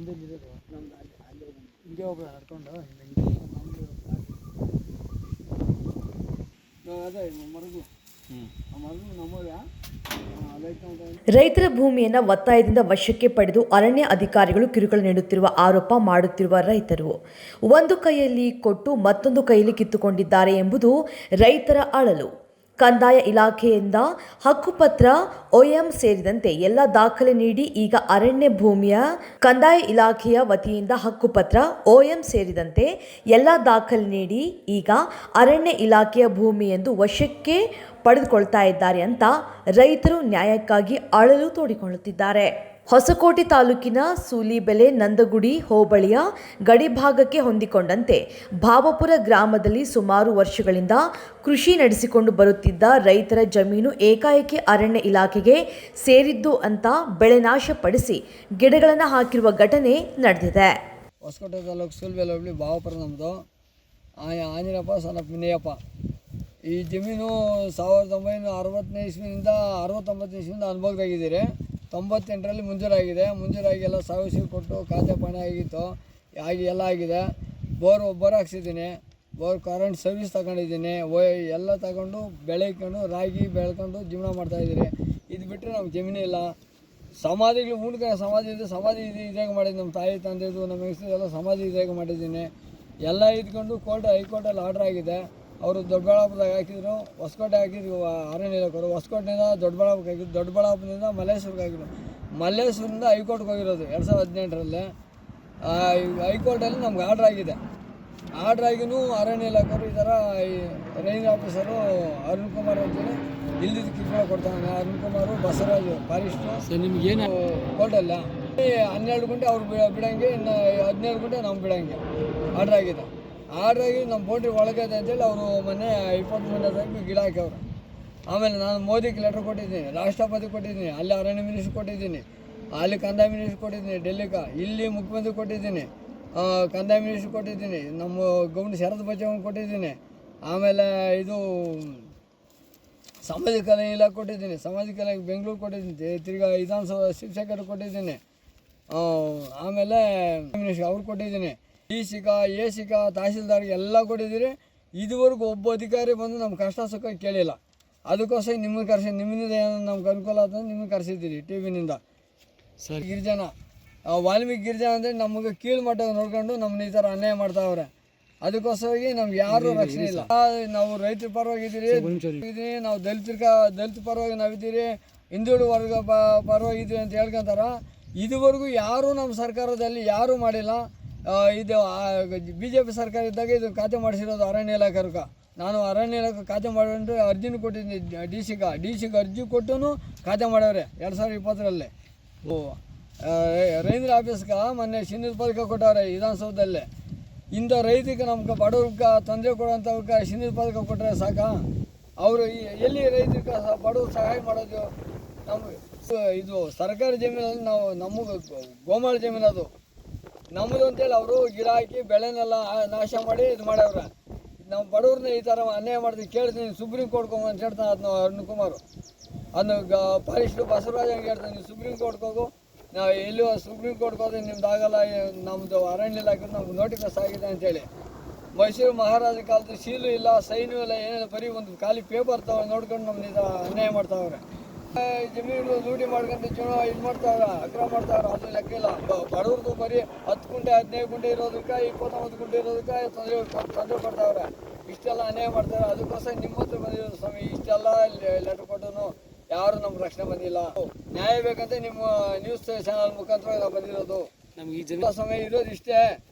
ನಿಮ್ದು ನಮ್ದು ಅಲ್ಲಿ ಹಿಂಗೆ ಹೋಗ್ಬೋದು ಹರ್ಕೊಂಡು ಅದೇ ಮರಗು ಮರಗು ನಮ್ಮದ. ರೈತರ ಭೂಮಿಯನ್ನು ಒತ್ತಾಯದಿಂದ ವಶಕ್ಕೆ ಪಡೆದು ಅರಣ್ಯ ಅಧಿಕಾರಿಗಳು ಕಿರುಕುಳ ನೀಡುತ್ತಿರುವ ಆರೋಪ ಮಾಡುತ್ತಿರುವ ರೈತರು ಒಂದು ಕೈಯಲ್ಲಿ ಕೊಟ್ಟು ಮತ್ತೊಂದು ಕೈಯಲ್ಲಿ ಕಿತ್ತುಕೊಂಡಿದ್ದಾರೆ ಎಂಬುದು ರೈತರ ಅಳಲು. ಕಂದಾಯ ಇಲಾಖೆಯಿಂದ ಹಕ್ಕುಪತ್ರ OM ಸೇರಿದಂತೆ ಎಲ್ಲ ದಾಖಲೆ ನೀಡಿ ಈಗ ಅರಣ್ಯ ಭೂಮಿಯ ಕಂದಾಯ ಇಲಾಖೆಯ ವತಿಯಿಂದ ಹಕ್ಕುಪತ್ರ OM ಸೇರಿದಂತೆ ಎಲ್ಲ ದಾಖಲೆ ನೀಡಿ ಈಗ ಅರಣ್ಯ ಇಲಾಖೆಯ ಭೂಮಿ ಎಂದು ವಶಕ್ಕೆ ಪಡೆದುಕೊಳ್ತಾ ಇದ್ದಾರೆ ಅಂತ ರೈತರು ನ್ಯಾಯಕ್ಕಾಗಿ ಅಳಲು ತೋಡಿಕೊಳ್ಳುತ್ತಿದ್ದಾರೆ. ಹೊಸಕೋಟೆ ತಾಲೂಕಿನ ಸೂಲಿಬೆಲೆ ನಂದಗುಡಿ ಹೋಬಳಿಯ ಗಡಿಭಾಗಕ್ಕೆ ಹೊಂದಿಕೊಂಡಂತೆ ಭಾವಪುರ ಗ್ರಾಮದಲ್ಲಿ ಸುಮಾರು ವರ್ಷಗಳಿಂದ ಕೃಷಿ ನಡೆಸಿಕೊಂಡು ಬರುತ್ತಿದ್ದ ರೈತರ ಜಮೀನು ಏಕಾಏಕಿ ಅರಣ್ಯ ಇಲಾಖೆಗೆ ಸೇರಿದ್ದು ಅಂತ ಬೆಳೆ ನಾಶಪಡಿಸಿ ಗಿಡಗಳನ್ನು ಹಾಕಿರುವ ಘಟನೆ ನಡೆದಿದೆ. ಹೊಸಕೋಟೆ ತಾಲೂಕು ಸೂಲಿಬೆಲೆ ಹೋಬಳಿ ಭಾವಪುರ ನಮ್ಮದು. ಆಂಜನೇಯಪ್ಪ ಸನಪ್ ಮಿನಿಯಪ್ಪ. ಈ ಜಮೀನು 1960ನೇ ಇಸ್ವಿನಿಂದ 69ನೇ ಇಸ್ವಿಯಿಂದ ಅನುಭವದಾಗಿದ್ದೀರಿ. 98ರಲ್ಲಿ ಮುಂಜೂರಾಗಿದೆ. ಮುಂಜೂರಾಗಿ ಎಲ್ಲ ಸಾಗುಸಿ ಕೊಟ್ಟು ಖಾತೆ ಪಾಣಿ ಆಗಿತ್ತು, ಎಲ್ಲ ಆಗಿದೆ. ಬೋರ್ ಹಾಕ್ಸಿದ್ದೀನಿ, ಬೋರ್ ಕರೆಂಟ್ ಸರ್ವಿಸ್ ತಗೊಂಡಿದ್ದೀನಿ, ಎಲ್ಲ ತಗೊಂಡು ಬೆಳೆಕೊಂಡು ರಾಗಿ ಬೆಳ್ಕೊಂಡು ಜೀವನ ಮಾಡ್ತಾಯಿದ್ದೀರಿ. ಇದು ಬಿಟ್ಟರೆ ನಮ್ಗೆ ಜಮೀನು ಇಲ್ಲ. ಸಮಾಧಿಗಳು ಸಮಾಧಿ ಇದೆ, ಸಮಾಧಿ ಇದ್ರಾಗ ಮಾಡಿದ್ದು ನಮ್ಮ ತಾಯಿ ತಂದೆದು ನಮ್ಮ ಹೆಸರು ಎಲ್ಲ ಸಮಾಧಿ ಇದ್ರಾಗ ಮಾಡಿದ್ದೀನಿ. ಎಲ್ಲ ಇದ್ಕೊಂಡು ಹೈಕೋರ್ಟಲ್ಲಿ ಆರ್ಡ್ರ್ ಆಗಿದೆ. ಅವರು ದೊಡ್ಡಬಳ್ಳಾಪುರದಾಗ ಹಾಕಿದ್ರು, ಹೊಸಕೋಟೆ ಹಾಕಿದ್ರು ಅರಣ್ಯ ಇಲಾಖೆಯವರು. ಹೊಸಕೋಟೆಯಿಂದ ದೊಡ್ಡಬಳ್ಳಾಪುರಕ್ಕೆ ಹಾಕಿದ್ರು, ದೊಡ್ಡಬಳ್ಳಾಪುರದಿಂದ ಮಲ್ಲೇಶ್ವರಕ್ಕೆ ಹಾಕಿದ್ರು. ಮಲ್ಲೇಶ್ವರದಿಂದ ಹೈಕೋರ್ಟ್ಗೆ ಹೋಗಿರೋದು 2018ರಲ್ಲಿ. ಹೈಕೋರ್ಟಲ್ಲಿ ನಮ್ಗೆ ಆರ್ಡ್ರ್ ಆಗಿದೆ. ಆರ್ಡ್ರ್ ಆಗಿನೂ ಅರಣ್ಯ ಇಲಾಖೆಯವರು ಈ ಥರ ರೇಂಜ್ ಆಫೀಸರು ಅರುಣ್ ಕುಮಾರ್ ಅಂತೇಳಿ ಇಲ್ಲಿದ್ದು ಕಿರುಕುಳ ಕೊಡ್ತಾನೆ. ಅರುಣ್ ಕುಮಾರು ಬಸವರಾಜು ಫಾರೆಸ್ಟು ನಿಮಗೇನು ಕೋರ್ಟಲ್ಲ 12 ಗಂಟೆ ಅವ್ರು ಬಿಡೋಂಗೆ, ಇನ್ನು 17 ಗಂಟೆ ನಾವು ಬಿಡೋಂಗೆ ಆರ್ಡ್ರ್ ಆಗಿದೆ. ಆರ್ಡ್ರಾಗಿ ನಮ್ಮ ಬೌಂಡ್ರಿ ಒಳಗದೆ ಅಂತೇಳಿ ಅವರು ಮೊನ್ನೆ 20 ಗಿಡ ಹಾಕ್ಯವ್ರು. ಆಮೇಲೆ ನಾನು ಮೋದಿಗೆ ಲೆಟ್ರ್ ಕೊಟ್ಟಿದ್ದೀನಿ, ರಾಷ್ಟ್ರಪತಿ ಕೊಟ್ಟಿದ್ದೀನಿ, ಅಲ್ಲಿ ಅರಣ್ಯ ಮಿನಿಸ್ಟ್ರ್ ಕೊಟ್ಟಿದ್ದೀನಿ, ಅಲ್ಲಿ ಕಂದಾಯ ಮಿನಿಸ್ಟ್ರ್ ಕೊಟ್ಟಿದ್ದೀನಿ ಡೆಲ್ಲಿಗೆ, ಇಲ್ಲಿ ಮುಖ್ಯಮಂತ್ರಿ ಕೊಟ್ಟಿದ್ದೀನಿ, ಕಂದಾಯ ಮಿನಿಸ್ಟ್ರ್ ಕೊಟ್ಟಿದ್ದೀನಿ, ನಮ್ಮ ಗೌರ್ಮೆಂಟ್ ಶರತ್ ಬಚ್ಚವ್ನಿಗೆ ಕೊಟ್ಟಿದ್ದೀನಿ. ಆಮೇಲೆ ಇದು ಸಾಮಾಜಿಕ ಕಲ್ಯಾಣ ಇಲಾಖೆ ಕೊಟ್ಟಿದ್ದೀನಿ, ಸಾಮಾಜಿಕ ಕಲ್ಯಾಣ ಬೆಂಗಳೂರು ಕೊಟ್ಟಿದ್ದೀನಿ, ತಿರ್ಗಾ ವಿಧಾನಸಭಾ ಶಿಕ್ಷಕರು ಕೊಟ್ಟಿದ್ದೀನಿ, ಆಮೇಲೆ ಮಿನಿಸ್ಟ್ರ್ ಅವ್ರು ಕೊಟ್ಟಿದ್ದೀನಿ, AC ತಹಸೀಲ್ದಾರ್ಗೆ ಎಲ್ಲ ಕೊಟ್ಟಿದ್ದೀರಿ. ಇದುವರೆಗೂ ಒಬ್ಬ ಅಧಿಕಾರಿ ಬಂದು ನಮ್ಮ ಕಷ್ಟ ಸುಖ ಕೇಳಿಲ್ಲ. ಅದಕ್ಕೋಸ್ಕರ ನಿಮ್ಮನ್ನು ಕರೆಸಿ, ನಿಮ್ಮಿಂದ ಏನೋ ನಮ್ಗೆ ಅನುಕೂಲ ಆಯ್ತು ನಿಮಗೆ ಕರೆಸಿದ್ದೀರಿ TVನಿಂದ. ಸರ್ ಗಿರಿಜನ ವಾಲ್ಮೀಕಿ ಗಿರಿಜನ ಅಂದರೆ ನಮಗೆ ಕೀಳು ಮಟ್ಟ ನೋಡ್ಕೊಂಡು ನಮ್ಮನ್ನ ಈ ಥರ ಅನ್ಯಾಯ ಮಾಡ್ತಾವ್ರೆ. ಅದಕ್ಕೋಸ್ಕರವಾಗಿ ನಮ್ಗೆ ಯಾರೂ ರಕ್ಷಣೆ ಇಲ್ಲ. ನಾವು ರೈತರ ಪರವಾಗಿದ್ದೀರಿ, ನಾವು ದಲಿತ ಪರವಾಗಿ ನಾವಿದ್ದೀರಿ, ಹಿಂದುಳಿದ ವರ್ಗ ಪರವಾಗಿದ್ದೀರಿ ಅಂತ ಹೇಳ್ಕೊಂತಾರ. ಇದುವರೆಗೂ ಯಾರೂ ನಮ್ಮ ಸರ್ಕಾರದಲ್ಲಿ ಯಾರೂ ಮಾಡಿಲ್ಲ. ಇದು BJP ಸರ್ಕಾರ ಇದ್ದಾಗ ಇದು ಖಾತೆ ಮಾಡಿಸಿರೋದು ಅರಣ್ಯ ಇಲಾಖೆಯವ್ರಿಗೆ. ನಾನು ಅರಣ್ಯ ಇಲಾಖೆ ಖಾತೆ ಮಾಡಿದ್ರೆ ಅರ್ಜಿನೂ ಕೊಟ್ಟಿದ್ದೀನಿ ಡಿಸಿಗೆ ಅರ್ಜಿ ಕೊಟ್ಟು ಖಾತೆ ಮಾಡ್ಯವ್ರೆ 2020ರಲ್ಲಿ. ರೈತರ ಆಫೀಸ್ಗೆ ಮೊನ್ನೆ ಚಿನ್ನದ ಪದಕ ಕೊಟ್ಟವ್ರೆ ವಿಧಾನಸೌಧದಲ್ಲಿ. ಇಂಥ ರೈತರಿಗೆ ನಮ್ಗೆ ಬಡವ್ರಿಗೆ ತೊಂದರೆ ಕೊಡೋಂಥವ್ರಿಗೆ ಚಿನ್ನದ ಪದಕ ಕೊಟ್ಟರೆ ಸಾಕ? ಅವರು ಎಲ್ಲಿ ರೈತರಿಗೆ ಬಡವ್ರು ಸಹಾಯ ಮಾಡೋದು? ನಮ್ಗೆ ಇದು ಸರ್ಕಾರಿ ಜಮೀನಲ್ಲಿ ನಮಗೆ ಗೋಮಾಳ ಜಮೀನು ಅದು ನಮ್ಮದು ಅಂತೇಳಿ ಅವರು ಗಿಡ ಹಾಕಿ ಬೆಳೆನೆಲ್ಲ ನಾಶ ಮಾಡಿ ಇದು ಮಾಡ್ಯವ್ರೆ. ನಾವು ಬಡವ್ರನ್ನ ಈ ಥರ ಅನ್ಯಾಯ ಮಾಡ್ತೀವಿ. ಕೇಳ್ತೀನಿ ಸುಪ್ರೀಂ ಕೋರ್ಟ್ಗೆ ಹೋಗು ಅಂತ ಹೇಳ್ತಾನೆ ಅದನ್ನ ಅರುಣ್ ಕುಮಾರು. ಅದನ್ನು ಫಾರೆಸ್ಟು ಬಸವರಾಜ್ ಹಂಗೆ ಹೇಳ್ತಾನೆ, ನೀವು ಸುಪ್ರೀಂ ಕೋರ್ಟ್ಗೆ ಹೋಗು, ನಾವು ಎಲ್ಲೂ ಸುಪ್ರೀಂ ಕೋರ್ಟ್ಗೆ ಹೋದ್ರೆ ನಿಮ್ದು ಆಗಲ್ಲ, ನಮ್ಮದು ಅರಣ್ಯ ಇಲಾಖೆ ನಮ್ಗೆ ನೋಟಿಫೈಸ್ ಆಗಿದೆ ಅಂತೇಳಿ. ಮೈಸೂರು ಮಹಾರಾಜ ಕಾಲದ ಶೀಲು ಇಲ್ಲ, ಸೈನು ಇಲ್ಲ, ಏನಿಲ್ಲ, ಬರೀ ಒಂದು ಖಾಲಿ ಪೇಪರ್ ನೋಡ್ಕೊಂಡು ನಮ್ಮನ್ನ ಈ ಥರ ಅನ್ಯಾಯ ಮಾಡ್ತಾವ್ರೆ. ಜಮೀನು ಲೂಟಿ ಮಾಡ್ಕೊಂಡು ಜೀವನ ಇದು ಮಾಡ್ತಾವ್ರೆ, ಅಕ್ರಮ ಮಾಡ್ತಾವ್ರೆ. ಅದು ಲೆಕ್ಕ ಇಲ್ಲ. ಬಡವ್ರದ್ದು ಬರೀ 10 ಗುಂಟೆ 15 ಗುಂಟೆ ಇರೋದಕ್ಕೆ 29 ಗುಂಟೆ ಇರೋದಕ್ಕೆ ತೊಂದರೆ ಕೊಡ್ತಾವ್ರೆ. ಇಷ್ಟೆಲ್ಲ ಅನ್ಯಾಯ ಮಾಡ್ತಾರೆ. ಅದಕ್ಕೋಸ್ಕರ ನಿಮ್ಮ ಹತ್ರ ಬಂದಿರೋದು ಸ್ವಾಮಿ. ಇಷ್ಟೆಲ್ಲ ಲೆಟರ್ ಕೊಟ್ಟು ಯಾರು ನಮ್ಗೆ ರಕ್ಷಣೆ ಬಂದಿಲ್ಲ. ನ್ಯಾಯ ಬೇಕಂತ ನಿಮ್ಮ ನ್ಯೂಸ್ ಚಾನಲ್ ಮುಖಾಂತರ ನಾವು ಬಂದಿರೋದು. ನಮ್ಗೆ ಈ ಜನ ಸಮಯ ಇರೋದು ಇಷ್ಟೇ.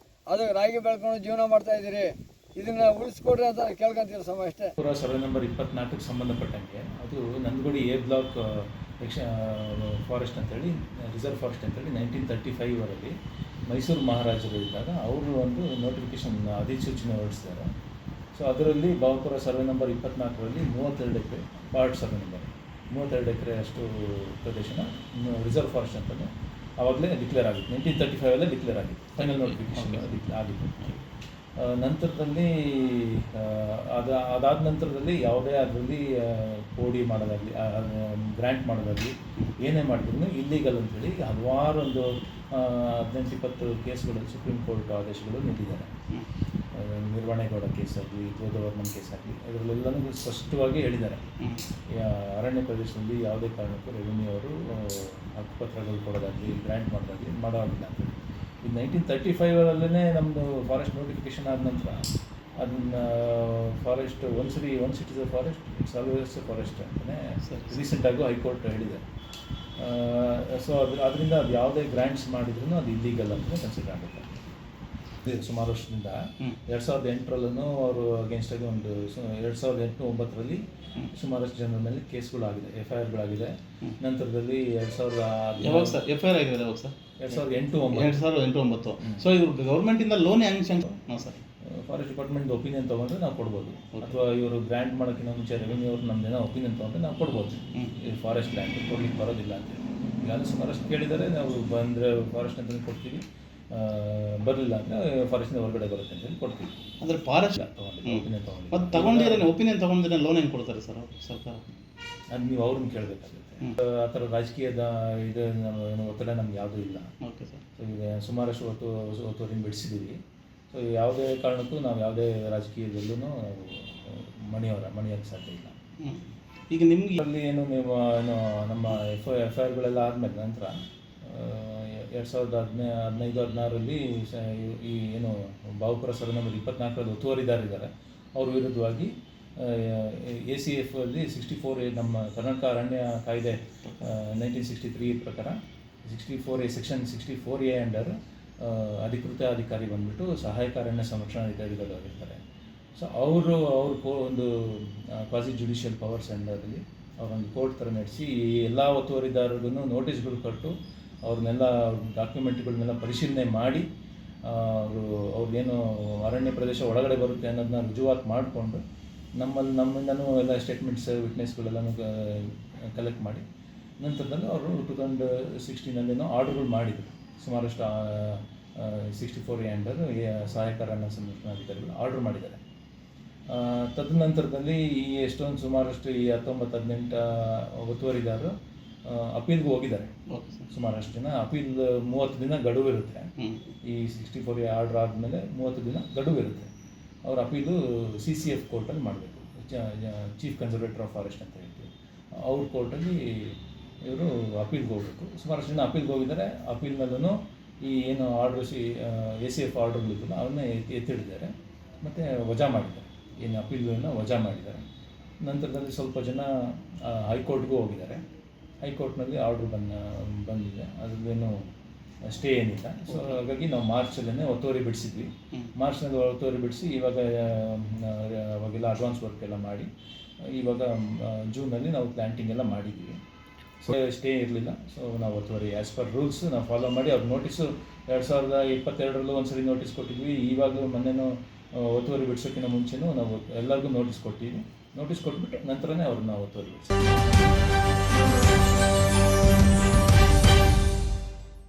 ಅದು ರಾಗಿ ಬೆಳ್ಕೊಂಡು ಜೀವನ ಮಾಡ್ತಾ ಇದ್ದೀರಿ, ಇದನ್ನ ಉಳಿಸ್ಕೊಡ್ರಿ ಅಂತ ಕೇಳ್ಕೊಂತೀರಿ ಸಮಯ ಅಷ್ಟೇ. ಸರ್ವೆ ನಂಬರ್ 24ಕ್ಕೆ ಸಂಬಂಧಪಟ್ಟಂಗೆ ಅದು ನಂದಗುಡಿ A ಬ್ಲಾಕ್ ಫಾರೆಸ್ಟ್ ಅಂತೇಳಿ, ರಿಸರ್ವ್ ಫಾರೆಸ್ಟ್ ಅಂತೇಳಿ 1935 ಮೈಸೂರು ಮಹಾರಾಜರು ಇದ್ದಾಗ ಅವರು ಒಂದು ನೋಟಿಫಿಕೇಶನ್ ಅಧಿಸೂಚನೆ ಹೊರಡಿಸಿದ್ದಾರೆ. ಸೊ ಅದರಲ್ಲಿ ಭಾವಪುರ ಸರ್ವೆ ನಂಬರ್ 24ರಲ್ಲಿ 32 ಎಕರೆ ಪಾರ್ಟ್ ಸರ್ವೆ ನಂಬರ್ 32 ಎಕರೆ ಅಷ್ಟು ಪ್ರದೇಶನ ರಿಸರ್ವ್ ಫಾರೆಸ್ಟ್ ಅಂತಲೇ ಆವಾಗಲೇ ಡಿಕ್ಲೇರ್ ಆಗಿತ್ತು. 1935 ಡಿಕ್ಲೇರ್ ಆಗಿತ್ತು, ಫೈನಲ್ ನೋಟಿಫಿಕೇಶನ್ ಆಗಿತ್ತು. ನಂತರದಲ್ಲಿ ಅದಾದ ನಂತರದಲ್ಲಿ ಯಾವುದೇ ಅದರಲ್ಲಿ ಕೋಡಿ ಮಾಡೋದಾಗಲಿ, ಗ್ರ್ಯಾಂಟ್ ಮಾಡೋದಾಗಲಿ ಏನೇ ಮಾಡಿದ್ರು ಇಲ್ಲೀಗಲ್ ಅಂತೇಳಿ ಹಲವಾರು ಒಂದು 18-20 ಕೇಸ್ಗಳಲ್ಲಿ ಸುಪ್ರೀಂ ಕೋರ್ಟ್ ಆದೇಶಗಳು ನೀಡಿದ್ದಾರೆ. ನಿರ್ವಹಣೆಗೌಡ ಕೇಸಾಗಲಿ, ಗೋದವರ್ಮನ್ ಕೇಸಾಗಲಿ, ಅದರಲ್ಲೆಲ್ಲನೂ ಸ್ಪಷ್ಟವಾಗಿ ಹೇಳಿದ್ದಾರೆ, ಅರಣ್ಯ ಪ್ರದೇಶದಲ್ಲಿ ಯಾವುದೇ ಕಾರಣಕ್ಕೂ ರೆವಿನ್ಯೂ ಅವರು ಹಕ್ಕುಪತ್ರಗಳು ಕೊಡೋದಾಗಲಿ, ಗ್ರ್ಯಾಂಟ್ ಮಾಡೋದಾಗಲಿ ಮಾಡೋದಿಲ್ಲ ಅಂತೇಳಿ. ಇದು 1935 ನಮ್ಮದು ಫಾರೆಸ್ಟ್ ನೋಟಿಫಿಕೇಷನ್ ಆದ ನಂತರ ಅದನ್ನು forest once it is a forest, it's always A forest ಅಂತಲೇ ರೀಸೆಂಟಾಗೂ ಹೈಕೋರ್ಟ್ ಹೇಳಿದೆ. ಸೊ ಅದರಿಂದ ಅದು ಯಾವುದೇ ಗ್ರ್ಯಾಂಟ್ಸ್ ಮಾಡಿದ್ರೂ ಅದು ಇಲ್ಲೀಗಲ್ ಅಂತಲೇ ಕನ್ಸಿಡರ್ ಆಗುತ್ತೆ. ಸುಮಾರು ವರ್ಷದಿಂದ 2008ರಲ್ಲೂ ಅವರು ಅಗೇನ್ಸ್ಟಾಗಿ ಒಂದು 2008-09ರಲ್ಲಿ ಸುಮಾರಷ್ಟು ಜನರ ಮೇಲೆ ಕೇಸ್ಗಳಾಗಿದೆ, FIRಗಳಾಗಿದೆ. ನಂತರದಲ್ಲಿ 2008-09. ಸೊ ಇದು ಗೌರ್ಮೆಂಟಿಂದ ಲೋನ್ ಹೆಂಗೆ ಸರ್? ಫಾರೆಸ್ಟ್ ಡಿಪಾರ್ಟ್ಮೆಂಟ್ ಒಪಿನಿಯನ್ ತೊಗೊಂಡ್ರೆ ನಾವು ಕೊಡ್ಬೋದು, ಅಥವಾ ಇವರು ಗ್ರ್ಯಾಂಟ್ ಮಾಡೋಕ್ಕಿಂತ ಮುಂಚೆ ರೆವಿನ್ಯೂ ಅವ್ರು ನಮ್ಮದೇನೋ ಒಪಿನಿಯನ್ ತೊಗೊಂಡ್ರೆ ನಾವು ಕೊಡ್ಬೋದು. ಈ ಫಾರೆಸ್ಟ್ ಲ್ಯಾಂಡ್ ಕೊಡ್ಲಿಕ್ಕೆ ಬರೋದಿಲ್ಲ ಅಂತೇಳಿ ಈಗ ಸುಮಾರಷ್ಟು ಕೇಳಿದರೆ ನಾವು ಬಂದರೆ ಫಾರೆಸ್ಟ್ ಅಂತಲೇ ಕೊಡ್ತೀವಿ, ಬರಲಿಲ್ಲ ಅಂದರೆ ಫಾರೆಸ್ಟಿಂದ ಹೊರಗಡೆ ಬರುತ್ತೆ ಅಂತೇಳಿ ಕೊಡ್ತೀವಿ. ಅಂದರೆ ಫಾರೆಸ್ಟ್ ಒಪಿನಿಯನ್ ತೊಗೊಂಡು ಮತ್ತು ತಗೊಂಡಿದ್ರೆ ಒಪಿನಿಯನ್ ತೊಗೊಂಡಿದ್ರೆ ಲೋನ್ ಹೆಂಗೆ ಕೊಡ್ತಾರೆ ಸರ್ ಸರ್ಕಾರ? ಅದು ನೀವು ಅವ್ರನ್ನ ಕೇಳಬೇಕಾಗುತ್ತೆ. ಆ ಥರ ರಾಜಕೀಯದ ಇದು ಒತ್ತಡ ನಮ್ಗೆ ಯಾವುದೂ ಇಲ್ಲ. Okay sir. ಸೊ ಈಗ ಸುಮಾರಷ್ಟು ಒತ್ತುವರಿನ ಬಿಡಿಸಿದ್ದೀವಿ. ಸೊ ಯಾವುದೇ ಕಾರಣಕ್ಕೂ ನಾವು ಯಾವುದೇ ರಾಜಕೀಯದಲ್ಲೂ ನಾವು ಮಣಿಯೋಕ್ಕೆ ಸಾಧ್ಯ ಇಲ್ಲ. ಈಗ ನಿಮ್ಗೆ ಅಲ್ಲಿ ಏನು ನೀವು ನಮ್ಮ FIRಗಳೆಲ್ಲ ಆದಮೇಲೆ ನಂತರ 2015-16ರಲ್ಲಿ ಈ ಏನು ಬಾವುಪುರ ಸರ್ ನಂಬರ್ 24ರಲ್ಲಿ ಒತ್ತುವರಿದಾರಿದ್ದಾರೆ ಅವ್ರ ವಿರುದ್ಧವಾಗಿ ACF ಅಲ್ಲಿ 64A ನಮ್ಮ ಕರ್ನಾಟಕ ಅರಣ್ಯ ಕಾಯ್ದೆ 1963 ಪ್ರಕಾರ 64A ಸೆಕ್ಷನ್ 64A ಅಂಡರ್ ಅಧಿಕೃತ ಅಧಿಕಾರಿ ಬಂದ್ಬಿಟ್ಟು ಸಹಾಯಕ ಅರಣ್ಯ ಸಂರಕ್ಷಣಾಧಿಕಾರಿಗಳು ಆಗಿರ್ತಾರೆ. ಸೊ ಅವರು ಒಂದು ಕ್ವಾಸಿ ಜುಡಿಷಿಯಲ್ ಪವರ್ಸ್ ಅಂಡರಲ್ಲಿ ಅವರೊಂದು ಕೋರ್ಟ್ ಥರ ನಡೆಸಿ ಈ ಎಲ್ಲ ಒತ್ತುವರಿದಾರರಿಗೂ ನೋಟಿಸ್ಗಳು ಕೊಟ್ಟು ಅವ್ರನ್ನೆಲ್ಲ ಡಾಕ್ಯುಮೆಂಟ್ಗಳನ್ನೆಲ್ಲ ಪರಿಶೀಲನೆ ಮಾಡಿ ಅವ್ರಿಗೇನು ಅರಣ್ಯ ಪ್ರದೇಶ ಒಳಗಡೆ ಬರುತ್ತೆ ಅನ್ನೋದನ್ನ ರುಜುವಾತು ಮಾಡಿಕೊಂಡು ನಮ್ಮಿಂದನೂ ಎಲ್ಲ ಸ್ಟೇಟ್ಮೆಂಟ್ಸ್ ವಿಟ್ನೆಸ್ಗಳೆಲ್ಲನೂ ಕಲೆಕ್ಟ್ ಮಾಡಿ ನಂತರದಲ್ಲಿ ಅವರು 2016 ಆರ್ಡರ್ಗಳು ಮಾಡಿದರು. ಸುಮಾರಷ್ಟು 64A ಅಂಡರ್ ಸಹಾಯಕ ಅರಣ್ಯ ಸಂರಕ್ಷಣಾಧಿಕಾರಿಗಳು ಆರ್ಡರ್ ಮಾಡಿದ್ದಾರೆ. ತದನಂತರದಲ್ಲಿ ಈ ಎಷ್ಟೊಂದು ಸುಮಾರಷ್ಟು ಈ 19-18 ಒತ್ತುವರಿದಾರರು ಅಪೀಲ್ಗೆ ಹೋಗಿದ್ದಾರೆ. ಸುಮಾರಷ್ಟು ಜನ ಅಪೀಲ್ 30 ದಿನ ಗಡುವು ಇರುತ್ತೆ. ಈ 64A ಆರ್ಡರ್ ಆದಮೇಲೆ 30 ದಿನ ಗಡುವು ಇರುತ್ತೆ. ಅವ್ರ ಅಪೀಲು CCF ಕೋರ್ಟಲ್ಲಿ ಮಾಡಬೇಕು, ಚೀಫ್ ಕನ್ಸರ್ವೇಟರ್ ಆಫ್ ಫಾರೆಸ್ಟ್ ಅಂತ ಹೇಳ್ತೀವಿ. ಅವ್ರ ಕೋರ್ಟಲ್ಲಿ ಇವರು ಅಪೀಲ್ಗೆ ಹೋಗಬೇಕು. ಸುಮಾರಷ್ಟು ಜನ ಅಪೀಲ್ಗೆ ಹೋಗಿದ್ದಾರೆ. ಅಪೀಲ್ ಮೇಲೂ ಈ ಏನು ಆರ್ಡರ್ಸ್ ACF ಆರ್ಡರ್ಗಳಿದ್ದಲ್ಲ ಅವನ್ನ ಎತ್ತಿಡಿದ್ದಾರೆ ಮತ್ತು ವಜಾ ಮಾಡಿದ್ದಾರೆ. ಏನು ಅಪೀಲ್ಗಳನ್ನ ವಜಾ ಮಾಡಿದ್ದಾರೆ. ನಂತರದಲ್ಲಿ ಸ್ವಲ್ಪ ಜನ ಹೈಕೋರ್ಟ್ಗೂ ಹೋಗಿದ್ದಾರೆ. ಹೈಕೋರ್ಟ್ನಲ್ಲಿ ಆರ್ಡ್ರ್ ಬಂದಿದೆ, ಅದರದ್ದೇನು ಸ್ಟೇ ಏನಿಲ್ಲ. ಸೊ ಹಾಗಾಗಿ ನಾವು ಮಾರ್ಚಲ್ಲೇ ಒತ್ತುವರಿ ಬಿಡಿಸಿದ್ವಿ. ಮಾರ್ಚ್ನಲ್ಲಿ ಒತ್ತುವರಿ ಬಿಡಿಸಿ ಇವಾಗ ಅವಾಗೆಲ್ಲ ಅಡ್ವಾನ್ಸ್ ವರ್ಕ್ ಎಲ್ಲ ಮಾಡಿ ಇವಾಗ ಜೂನಲ್ಲಿ ನಾವು ಪ್ಲ್ಯಾಂಟಿಂಗ್ ಎಲ್ಲ ಮಾಡಿದ್ದೀವಿ. ಸೊ ಸ್ಟೇ ಇರಲಿಲ್ಲ. ಸೊ ನಾವು ಒತ್ತುವರಿ ಆ್ಯಸ್ ಪರ್ ರೂಲ್ಸ್ ನಾವು ಫಾಲೋ ಮಾಡಿ ಅವ್ರ ನೋಟಿಸು 2022ರಲ್ಲೂ ಒಂದ್ಸರಿ ನೋಟಿಸ್ ಕೊಟ್ಟಿದ್ವಿ. ಇವಾಗಲೂ ಮೊನ್ನೆನೂ ಒತ್ತುವರಿ ಬಿಡಿಸೋಕ್ಕಿಂತ ಮುಂಚೆನೂ ನಾವು ಎಲ್ಲರಿಗೂ ನೋಟಿಸ್ ಕೊಟ್ಟಿದ್ವಿ. ನೋಟಿಸ್ ಕೊಟ್ಬಿಟ್ಟು ನಂತರನೇ ಅವ್ರನ್ನ ಒತ್ತುವರಿ ಬಿಡಿಸ್ತೀವಿ.